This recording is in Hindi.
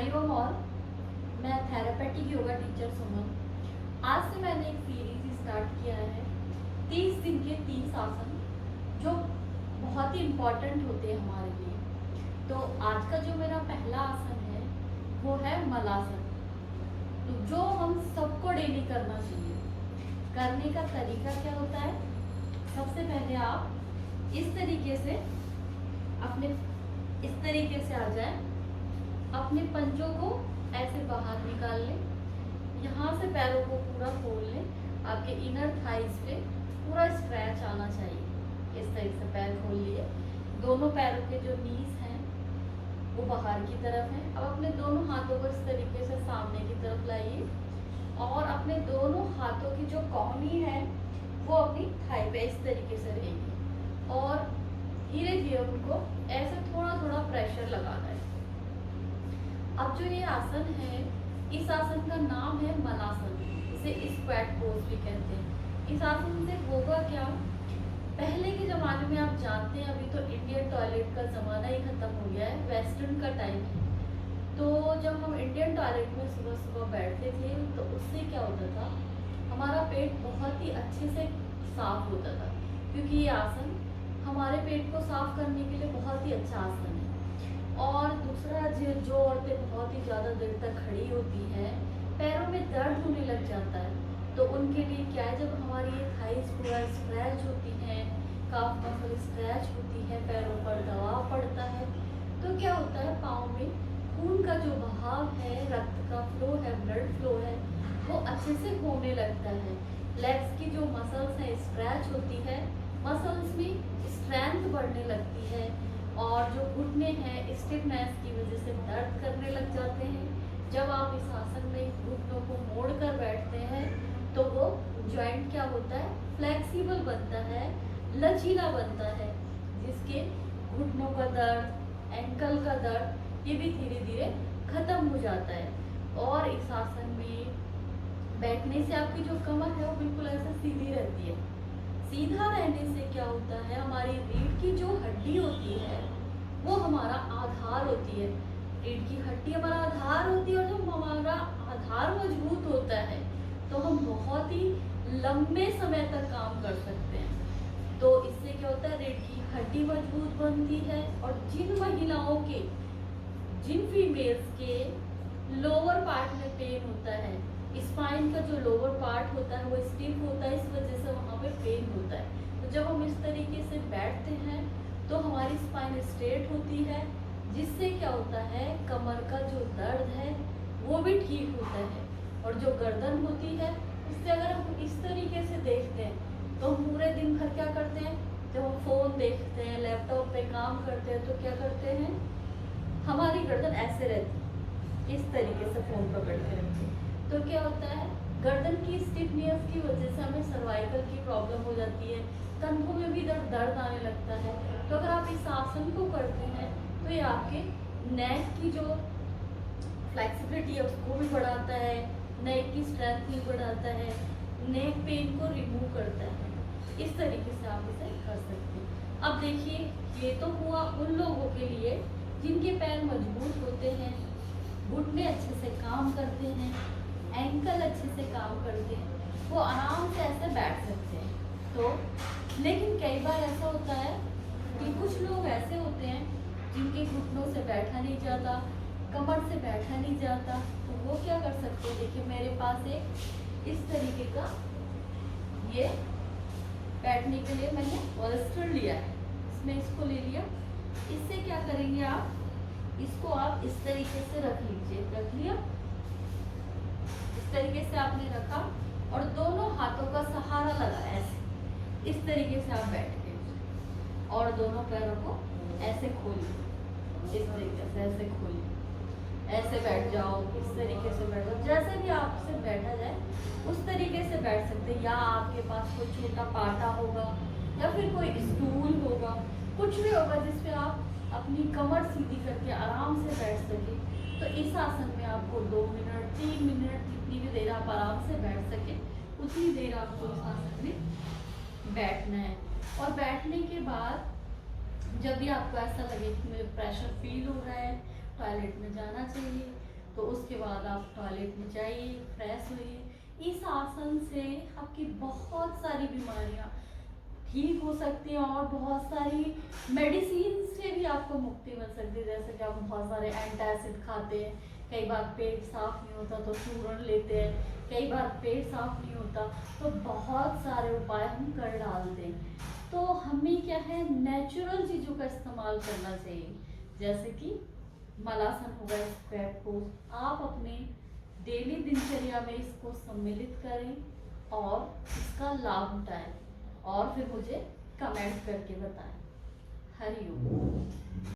हरिओम ऑल। मैं थेरापेटिक योगा टीचर सुमन। आज से मैंने एक सीरीज स्टार्ट किया है 30 दिन के 30 आसन जो बहुत ही इम्पोर्टेंट होते हैं हमारे लिए। तो आज का जो मेरा पहला आसन है वो है मलासन, तो जो हम सबको डेली करना चाहिए। करने का तरीका क्या होता है, सबसे पहले आप इस तरीके से आ जाए, अपने पंजों को ऐसे बाहर निकाल लें, यहाँ से पैरों को पूरा खोल लें, आपके इनर थाइस पे पूरा स्ट्रेच आना चाहिए। इस तरीके से पैर खोल लिए, दोनों पैरों के जो नीज हैं वो बाहर की तरफ हैं। अब अपने दोनों हाथों को इस तरीके से सामने की तरफ लाइए और अपने दोनों हाथों की जो कौनी है वो अपनी थाई पे इस तरीके से रहेगी और धीरे धीरे उनको ऐसे थोड़ा थोड़ा प्रेशर लगाना है। अब जो ये आसन है, इस आसन का नाम है मलासन, इसे स्क्वैट पोज भी कहते हैं। इस आसन से होगा क्या, पहले के ज़माने में आप जानते हैं, अभी तो इंडियन टॉयलेट का ज़माना ही ख़त्म हो गया है, वेस्टर्न का टाइम है। तो जब हम इंडियन टॉयलेट में सुबह सुबह बैठते थे तो उससे क्या होता था, हमारा पेट बहुत ही अच्छे से साफ होता था, क्योंकि ये आसन हमारे पेट को साफ करने के लिए बहुत ही अच्छा आसन है। और दूसरा, जो औरतें बहुत ही ज़्यादा देर तक खड़ी होती हैं, पैरों में दर्द होने लग जाता है, तो उनके लिए क्या है, जब हमारी ये थाइस पूरा स्ट्रेच होती है, काफ मसल स्ट्रेच होती है, पैरों पर दबाव पड़ता है, तो क्या होता है, पाँव में खून का जो बहाव है, रक्त का फ्लो है, ब्लड फ्लो है, वो अच्छे से होने लगता है। लेग्स की जो मसल्स हैं स्ट्रेच होती है, मसल्स में स्ट्रेंथ बढ़ने लगती है, और जो घुटने हैं स्टिफनेस की वजह से दर्द करने लग जाते हैं। जब आप इस आसन में घुटनों को मोड़ कर बैठते हैं तो वो जॉइंट क्या होता है, फ्लेक्सिबल बनता है, लचीला बनता है, जिसके घुटनों का दर्द, एंकल का दर्द ये भी धीरे धीरे खत्म हो जाता है। और इस आसन में बैठने से आपकी जो कमर है वो बिल्कुल ऐसे सीधी रहती है। सीधा रहने से क्या होता है, हमारी रीढ़ की जो हड्डी होती है वो हमारा आधार होती है। रीढ़ की हड्डी हमारा आधार होती है, और जब हमारा आधार मजबूत होता है तो हम बहुत ही लंबे समय तक काम कर सकते हैं। तो इससे क्या होता है, रीढ़ की हड्डी मजबूत बनती है, और जिन महिलाओं के, जिन फीमेल्स के लोअर पार्ट में पेन होता है, स्पाइन का जो लोअर पार्ट होता है वो स्टिफ होता है, इस वजह से वहाँ पे पेन होता है। तो जब हम इस तरीके से बैठते हैं तो हमारी स्पाइन स्ट्रेट होती है, जिससे क्या होता है, कमर का जो दर्द है वो भी ठीक होता है। और जो गर्दन होती है, उससे अगर हम इस तरीके से देखते हैं तो हम पूरे दिन भर क्या करते हैं, जब हम फ़ोन देखते हैं, लैपटॉप पे काम करते हैं, तो क्या करते हैं, हमारी गर्दन ऐसे रहती है, इस तरीके से फ़ोन पकड़ते रहते हैं। तो क्या होता है, गर्दन की स्टिफनेस की वजह से हमें सर्वाइकल की प्रॉब्लम हो जाती है, कंधों में भी दर्द आने लगता है। तो अगर आप इस आसन को करते हैं तो ये आपके नेक की जो फ्लेक्सिबिलिटी है उसको भी बढ़ाता है, नेक की स्ट्रेंथ भी बढ़ाता है, नेक पेन को रिमूव करता है। इस तरीके से आप इसे कर सकते हैं। अब देखिए, ये तो हुआ उन लोगों के लिए जिनके पैर मजबूत होते हैं, घुटने अच्छे से काम करते हैं, एंकल अच्छे से काम करते हैं, वो आराम से ऐसे बैठ सकते हैं। तो लेकिन कई बार ऐसा होता है कि कुछ लोग ऐसे होते हैं जिनके घुटनों से बैठा नहीं जाता, कमर से बैठा नहीं जाता, तो वो क्या कर सकते हैं, देखिए मेरे पास एक इस तरीके का ये बैठने के लिए मैंने पॉलिस्टर लिया है, इसमें इसको ले लिया। इससे क्या करेंगे आप, इसको आप इस तरीके से रख लीजिए, रख लिया, इस तरीके से आपने रखा और दोनों हाथों का सहारा लगा ऐसे, इस तरीके से आप बैठ गए और दोनों पैरों को ऐसे खोलिए, इस तरीके से ऐसे खोलिए, ऐसे बैठ जाओ, इस तरीके से बैठ जाओ, जैसे भी आपसे बैठा जाए उस तरीके से बैठ सकते हैं। या आपके पास कोई छोटा पाटा होगा या फिर कोई स्टूल होगा, कुछ भी होगा जिसपे आप अपनी कमर सीधी करके आराम से बैठ सके। तो इस आसन में आपको 2 मिनट 3 मिनट जितनी भी देर आप आराम से बैठ सके उतनी देर आपको इस आसन में बैठना है। और बैठने के बाद जब भी आपको ऐसा लगे कि मुझे प्रेशर फील हो रहा है, टॉयलेट में जाना चाहिए, तो उसके बाद आप टॉयलेट में जाइए, फ्रेश होइए। इस आसन से आपकी बहुत सारी बीमारियां ठीक हो सकती हैं और बहुत सारी मेडिसिन से भी आपको मुक्ति मिल सकती है। जैसे कि आप बहुत सारे एंटासिड खाते हैं, कई बार पेट साफ नहीं होता तो चूर्ण लेते हैं, कई बार पेट साफ नहीं होता तो बहुत सारे उपाय हम कर डालते हैं। तो हमें क्या है, नेचुरल चीज़ों का इस्तेमाल करना चाहिए। जैसे कि मलासन हो गया, स्क्वैट को आप अपने डेली दिनचर्या में इसको सम्मिलित करें और इसका लाभ उठाएं और फिर मुझे कमेंट करके बताएं। हरिओम।